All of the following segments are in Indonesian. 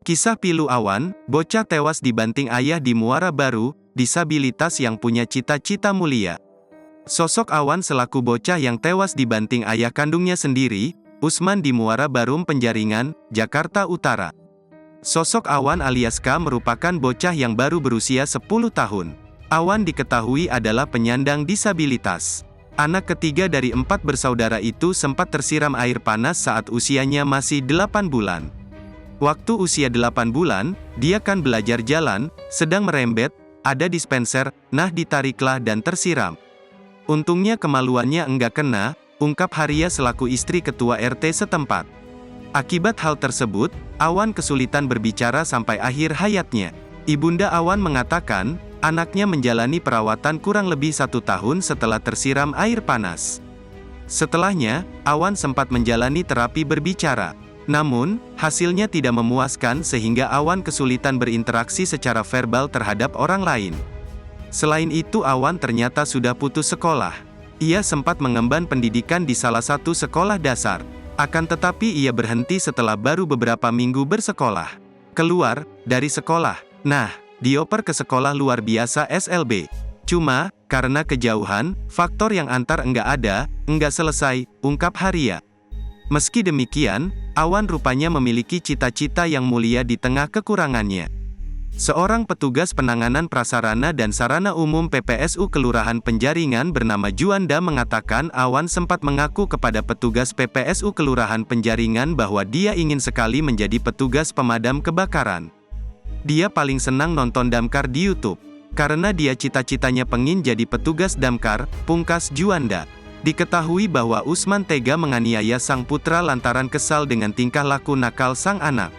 Kisah pilu Awan, bocah tewas dibanting ayah di Muara Baru, disabilitas yang punya cita-cita mulia. Sosok Awan selaku bocah yang tewas dibanting ayah kandungnya sendiri, Usman di Muara Barum Penjaringan, Jakarta Utara. Sosok Awan alias K merupakan bocah yang baru berusia 10 tahun. Awan diketahui adalah penyandang disabilitas. Anak ketiga dari 4 bersaudara itu sempat tersiram air panas saat usianya masih 8 bulan. Waktu usia 8 bulan, dia kan belajar jalan, sedang merembet, ada dispenser, nah ditariklah dan tersiram. Untungnya kemaluannya enggak kena, ungkap Haria selaku istri ketua RT setempat. Akibat hal tersebut, Awan kesulitan berbicara sampai akhir hayatnya. Ibunda Awan mengatakan, anaknya menjalani perawatan kurang lebih 1 tahun setelah tersiram air panas. Setelahnya, Awan sempat menjalani terapi berbicara. Namun, hasilnya tidak memuaskan sehingga Awan kesulitan berinteraksi secara verbal terhadap orang lain. Selain itu Awan ternyata sudah putus sekolah. Ia sempat mengemban pendidikan di salah satu sekolah dasar. Akan tetapi ia berhenti setelah baru beberapa minggu bersekolah. Keluar dari sekolah. Nah, dioper ke sekolah luar biasa SLB. Cuma, karena kejauhan, faktor yang antar enggak ada, enggak selesai, ungkap Haria. Meski demikian, Awan rupanya memiliki cita-cita yang mulia di tengah kekurangannya. Seorang petugas penanganan prasarana dan sarana umum PPSU Kelurahan Penjaringan bernama Juanda mengatakan Awan sempat mengaku kepada petugas PPSU Kelurahan Penjaringan bahwa dia ingin sekali menjadi petugas pemadam kebakaran. Dia paling senang nonton damkar di YouTube. Karena dia cita-citanya pengin jadi petugas damkar, pungkas Juanda. Diketahui bahwa Usman tega menganiaya sang putra lantaran kesal dengan tingkah laku nakal sang anak.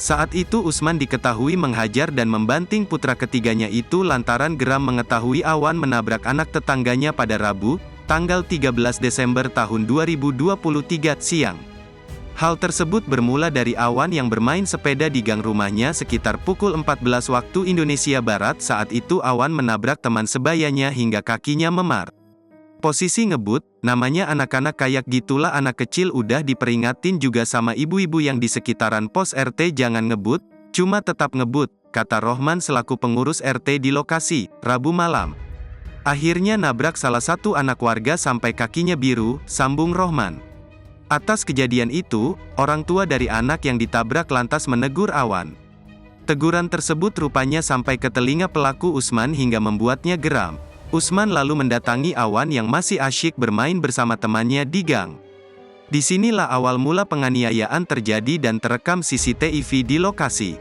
Saat itu Usman diketahui menghajar dan membanting putra ketiganya itu lantaran geram mengetahui Awan menabrak anak tetangganya pada Rabu, tanggal 13 Desember tahun 2023 siang. Hal tersebut bermula dari Awan yang bermain sepeda di gang rumahnya sekitar pukul 14 waktu Indonesia Barat. Saat itu Awan menabrak teman sebayanya hingga kakinya memar. Posisi ngebut, namanya anak-anak kayak gitulah, anak kecil udah diperingatin juga sama ibu-ibu yang di sekitaran pos RT jangan ngebut, cuma tetap ngebut, kata Rohman selaku pengurus RT di lokasi, Rabu malam. Akhirnya nabrak salah satu anak warga sampai kakinya biru, sambung Rohman. Atas kejadian itu, orang tua dari anak yang ditabrak lantas menegur Awan. Teguran tersebut rupanya sampai ke telinga pelaku Usman hingga membuatnya geram. Usman lalu mendatangi Awan yang masih asyik bermain bersama temannya di gang. Disinilah awal mula penganiayaan terjadi dan terekam CCTV di lokasi.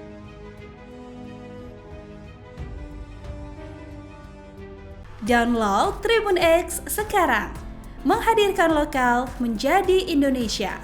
Download Tribun X sekarang, menghadirkan lokal menjadi Indonesia.